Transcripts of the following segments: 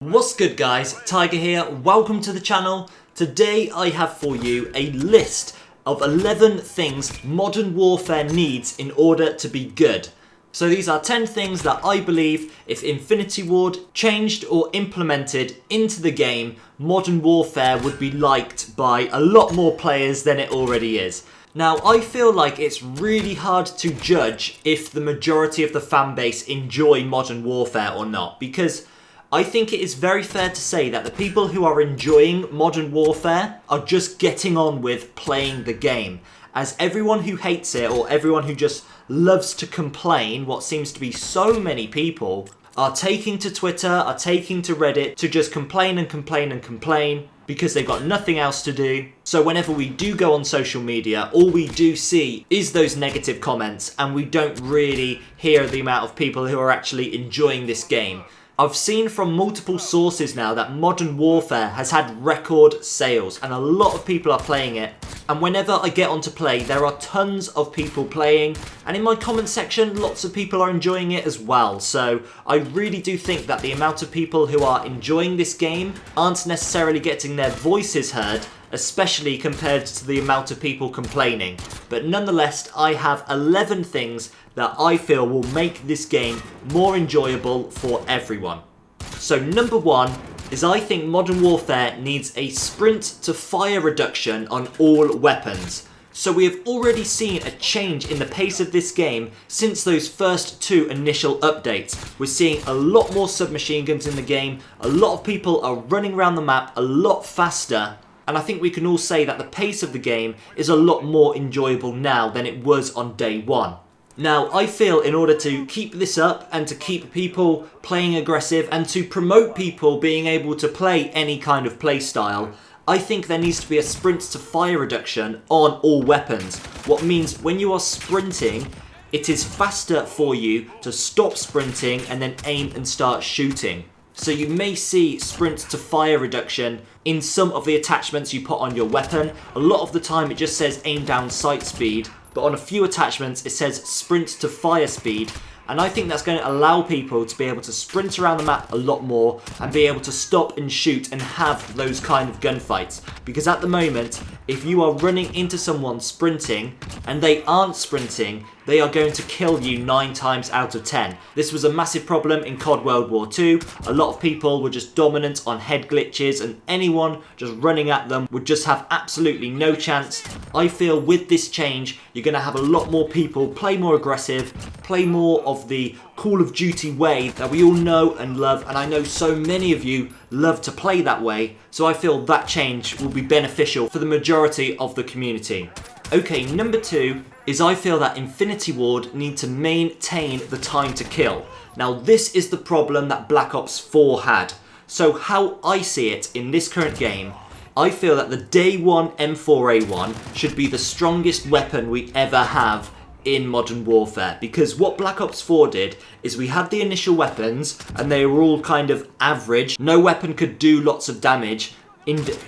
What's good guys, Tiger here, welcome to the channel. Today I have for you a list of 11 things Modern Warfare needs in order to be good. So these are 10 things that I believe if Infinity Ward changed or implemented into the game, Modern Warfare would be liked by a lot more players than it already is. Now I feel like it's really hard to judge if the majority of the fan base enjoy Modern Warfare or not, because I think it is very fair to say that the people who are enjoying Modern Warfare are just getting on with playing the game. As everyone who hates it or everyone who just loves to complain, what seems to be so many people, are taking to Twitter, are taking to Reddit to just complain and complain and complain because they've got nothing else to do. So whenever we do go on social media, all we do see is those negative comments and we don't really hear the amount of people who are actually enjoying this game. I've seen from multiple sources now that Modern Warfare has had record sales and a lot of people are playing it. And whenever I get on to play, there are tons of people playing. And in my comment section, lots of people are enjoying it as well. So I really do think that the amount of people who are enjoying this game aren't necessarily getting their voices heard, especially compared to the amount of people complaining. But nonetheless, I have 11 things that I feel will make this game more enjoyable for everyone. So number one is I think Modern Warfare needs a sprint to fire reduction on all weapons. So we have already seen a change in the pace of this game since those first two initial updates. We're seeing a lot more submachine guns in the game, a lot of people are running around the map a lot faster, and I think we can all say that the pace of the game is a lot more enjoyable now than it was on day one. Now, I feel in order to keep this up and to keep people playing aggressive and to promote people being able to play any kind of play style, I think there needs to be a sprint to fire reduction on all weapons. What means when you are sprinting, it is faster for you to stop sprinting and then aim and start shooting. So you may see sprint to fire reduction in some of the attachments you put on your weapon. A lot of the time it just says aim down sight speed, but on a few attachments it says sprint to fire speed, and I think that's going to allow people to be able to sprint around the map a lot more and be able to stop and shoot and have those kind of gunfights. Because at the moment, if you are running into someone sprinting and they aren't sprinting, they are going to kill you 9 times out of 10. This was a massive problem in COD World War II. A lot of people were just dominant on head glitches and anyone just running at them would just have absolutely no chance. I feel with this change, you're going to have a lot more people play more aggressive, play more of the Call of Duty way that we all know and love, and I know so many of you love to play that way, so I feel that change will be beneficial for the majority of the community. Okay, number two is I feel that Infinity Ward need to maintain the time to kill. Now this is the problem that Black Ops 4 had. So how I see it in this current game, I feel that the day one M4A1 should be the strongest weapon we ever have in Modern Warfare, because what Black Ops 4 did is we had the initial weapons and they were all kind of average. No weapon could do lots of damage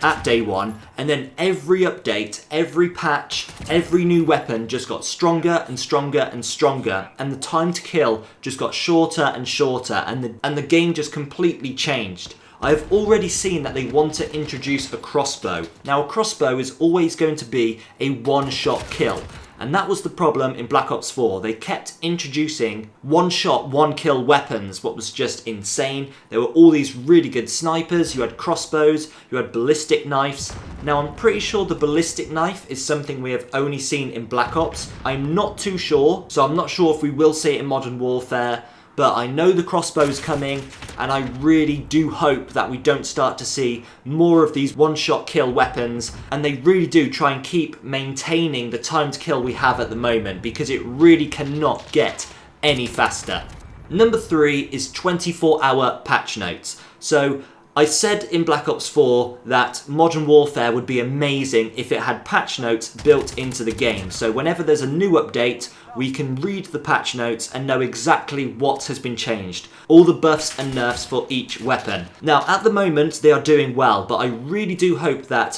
at day one, and then every update, every patch, every new weapon just got stronger and stronger and stronger, and the time to kill just got shorter and shorter, and the game just completely changed. I've already seen that they want to introduce a crossbow. Now a crossbow is always going to be a one-shot kill. And that was the problem in Black Ops 4. They kept introducing one-shot, one-kill weapons, what was just insane. There were all these really good snipers, you had crossbows, you had ballistic knives. Now I'm pretty sure the ballistic knife is something we have only seen in Black Ops. I'm not too sure, so I'm not sure if we will see it in Modern Warfare. But I know the crossbow's coming, and I really do hope that we don't start to see more of these one-shot kill weapons, and they really do try and keep maintaining the time to kill we have at the moment, because it really cannot get any faster. Number three is 24-hour patch notes. So I said in Black Ops 4 that Modern Warfare would be amazing if it had patch notes built into the game. So whenever there's a new update, we can read the patch notes and know exactly what has been changed. All the buffs and nerfs for each weapon. Now at the moment they are doing well, but I really do hope that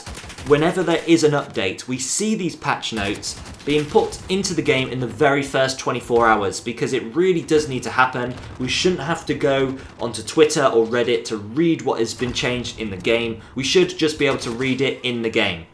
whenever there is an update, we see these patch notes being put into the game in the very first 24 hours, because it really does need to happen. We shouldn't have to go onto Twitter or Reddit to read what has been changed in the game. We should just be able to read it in the game.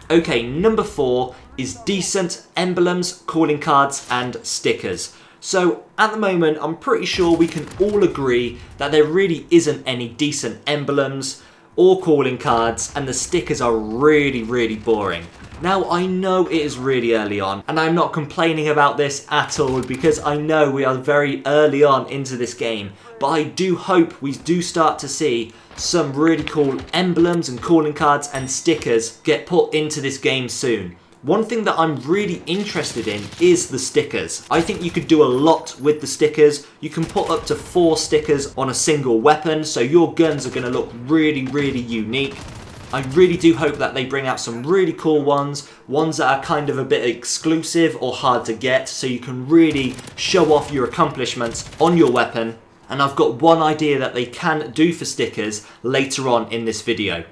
Okay, number 4 is decent emblems, calling cards and stickers. So at the moment, I'm pretty sure we can all agree that there really isn't any decent emblems or calling cards, and the stickers are really boring. Now, I know it is really early on, and I'm not complaining about this at all, because I know we are very early on into this game, but I do hope we do start to see some really cool emblems and calling cards and stickers get put into this game soon. One thing that I'm really interested in is the stickers. I think you could do a lot with the stickers. You can put up to 4 stickers on a single weapon, so your guns are going to look really unique. I really do hope that they bring out some really cool ones that are kind of a bit exclusive or hard to get, so you can really show off your accomplishments on your weapon. And I've got one idea that they can do for stickers later on in this video.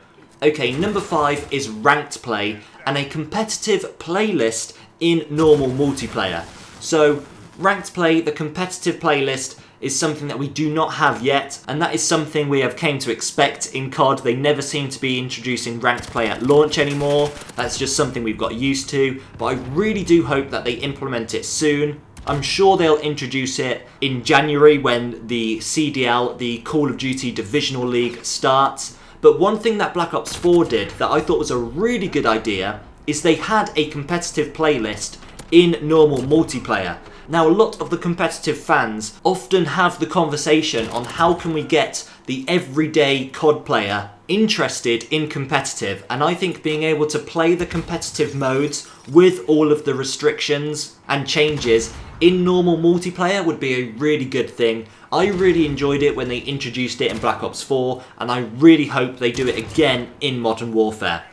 Okay, number 5 is ranked play and a competitive playlist in normal multiplayer. So ranked play, the competitive playlist, is something that we do not have yet, and that is something we have came to expect in COD. They never seem to be introducing ranked play at launch anymore. That's just something we've got used to, but I really do hope that they implement it soon. I'm sure they'll introduce it in January when the CDL, the Call of Duty Divisional League, starts. But one thing that Black Ops 4 did that I thought was a really good idea is they had a competitive playlist in normal multiplayer. Now, a lot of the competitive fans often have the conversation on how can we get the everyday COD player interested in competitive, and I think being able to play the competitive modes with all of the restrictions and changes in normal multiplayer would be a really good thing. I really enjoyed it when they introduced it in Black Ops 4, and I really hope they do it again in Modern Warfare.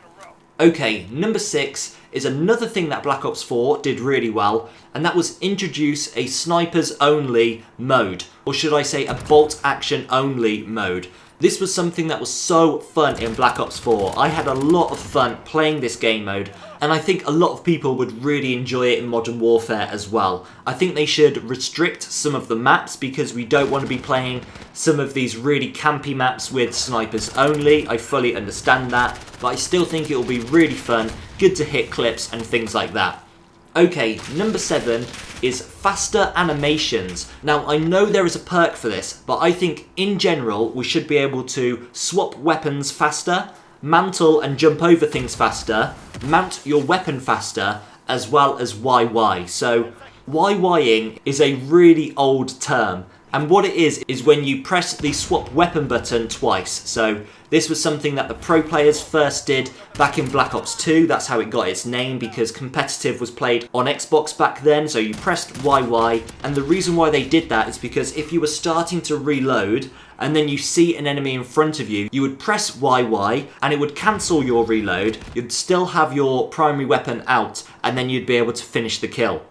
Okay, number 6 is another thing that Black Ops 4 did really well, and that was introduce a snipers only mode, or should I say a bolt action only mode. This was something that was so fun in Black Ops 4. I had a lot of fun playing this game mode, and I think a lot of people would really enjoy it in Modern Warfare as well. I think they should restrict some of the maps, because we don't want to be playing some of these really campy maps with snipers only. I fully understand that, but I still think it will be really fun, good to hit clips and things like that. Okay, number 7 is faster animations. Now, I know there is a perk for this, but I think in general we should be able to swap weapons faster, mantle and jump over things faster, mount your weapon faster, as well as YY. So YYing is a really old term, and what it is when you press the swap weapon button twice. So this was something that the pro players first did back in Black Ops 2. That's how it got its name, because competitive was played on Xbox back then, so you pressed YY, and the reason why they did that is because if you were starting to reload and then you see an enemy in front of you, you would press YY and it would cancel your reload. You'd still have your primary weapon out, and then you'd be able to finish the kill.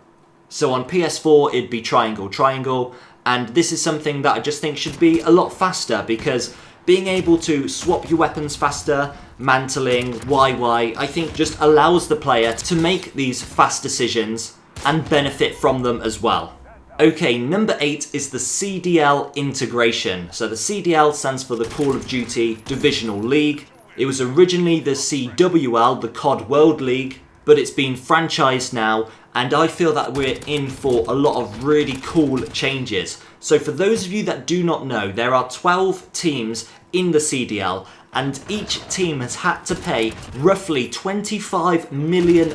So on PS4 it'd be triangle, and this is something that I just think should be a lot faster, because being able to swap your weapons faster, mantling, YY, I think just allows the player to make these fast decisions and benefit from them as well. Okay, number 8 is the CDL integration. So the CDL stands for the Call of Duty Divisional League. It was originally the CWL, the COD World League, but it's been franchised now, and I feel that we're in for a lot of really cool changes. So for those of you that do not know, there are 12 teams in the CDL, and each team has had to pay roughly $25 million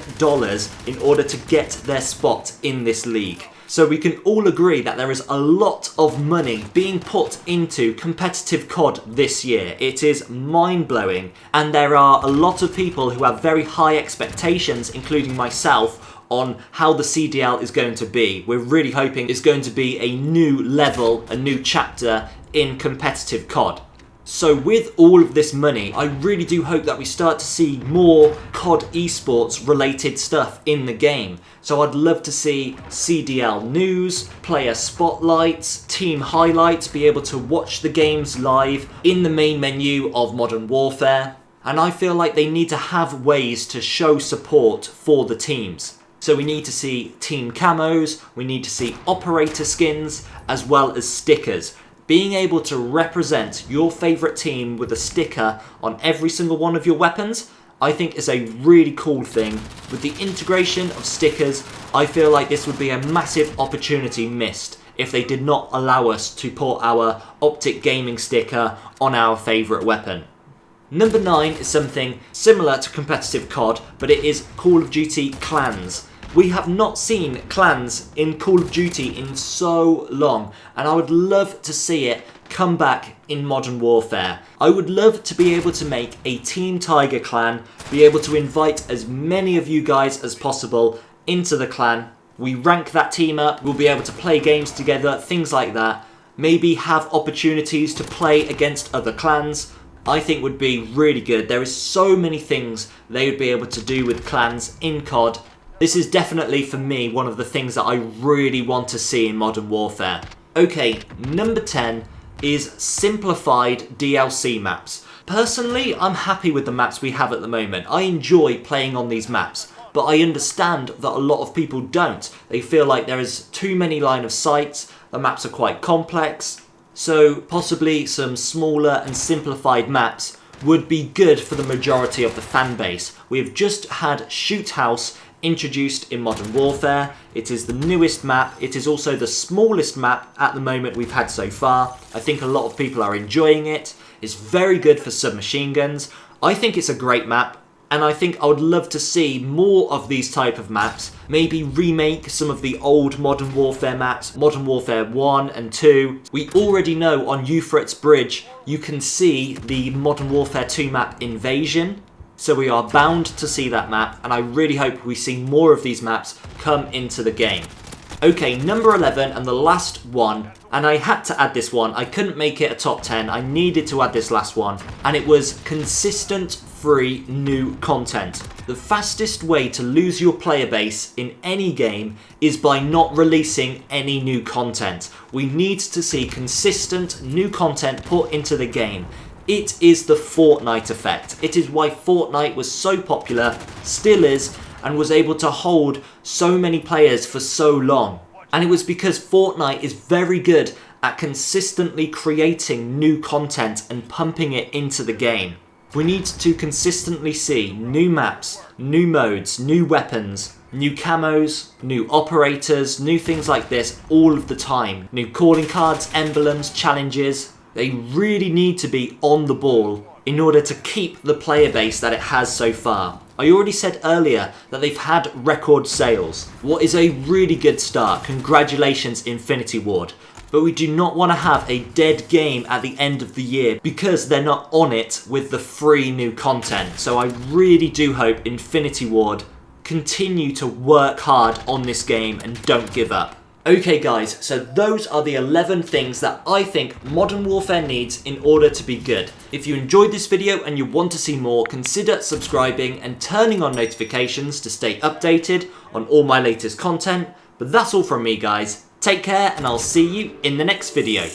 in order to get their spot in this league. So we can all agree that there is a lot of money being put into competitive COD this year. It is mind-blowing, and there are a lot of people who have very high expectations, including myself, on how the CDL is going to be. We're really hoping it's going to be a new level, a new chapter in competitive COD. So with all of this money, I really do hope that we start to see more COD esports related stuff in the game. So I'd love to see CDL news, player spotlights, team highlights, be able to watch the games live in the main menu of Modern Warfare. And I feel like they need to have ways to show support for the teams. So we need to see team camos, we need to see operator skins, as well as stickers. Being able to represent your favourite team with a sticker on every single one of your weapons, I think is a really cool thing. With the integration of stickers, I feel like this would be a massive opportunity missed if they did not allow us to put our Optic Gaming sticker on our favourite weapon. Number 9 is something similar to competitive COD, but it is Call of Duty Clans. We have not seen clans in Call of Duty in so long, and I would love to see it come back in Modern Warfare. I would love to be able to make a Team Tiger clan, be able to invite as many of you guys as possible into the clan. We rank that team up, we'll be able to play games together, things like that. Maybe have opportunities to play against other clans. I think would be really good. There is so many things they would be able to do with clans in COD. This is definitely, for me, one of the things that I really want to see in Modern Warfare. Okay, number 10 is simplified DLC maps. Personally, I'm happy with the maps we have at the moment. I enjoy playing on these maps, but I understand that a lot of people don't. They feel like there is too many line of sights, the maps are quite complex, so possibly some smaller and simplified maps would be good for the majority of the fan base. We have just had Shoot House introduced in Modern Warfare. It is the newest map. It is also the smallest map at the moment we've had so far. I think a lot of people are enjoying it. It's very good for submachine guns. I think it's a great map, and I think I would love to see more of these type of maps. Maybe remake some of the old Modern Warfare maps, Modern Warfare 1 and 2. We already know on Euphrates Bridge you can see the Modern Warfare 2 map Invasion. So we are bound to see that map, and I really hope we see more of these maps come into the game. Okay, number 11 and the last one, and I had to add this one. I couldn't make it a top 10. I needed to add this last one, and it was consistent free new content. The fastest way to lose your player base in any game is by not releasing any new content. We need to see consistent new content put into the game. It is the Fortnite effect. It is why Fortnite was so popular, still is, and was able to hold so many players for so long. And it was because Fortnite is very good at consistently creating new content and pumping it into the game. We need to consistently see new maps, new modes, new weapons, new camos, new operators, new things like this all of the time. New calling cards, emblems, challenges. They really need to be on the ball in order to keep the player base that it has so far. I already said earlier that they've had record sales. What is a really good start. Congratulations, Infinity Ward. But we do not want to have a dead game at the end of the year because they're not on it with the free new content. So I really do hope Infinity Ward continue to work hard on this game and don't give up. Okay guys, so those are the 11 things that I think Modern Warfare needs in order to be good. If you enjoyed this video and you want to see more, consider subscribing and turning on notifications to stay updated on all my latest content. But that's all from me guys. Take care and I'll see you in the next video.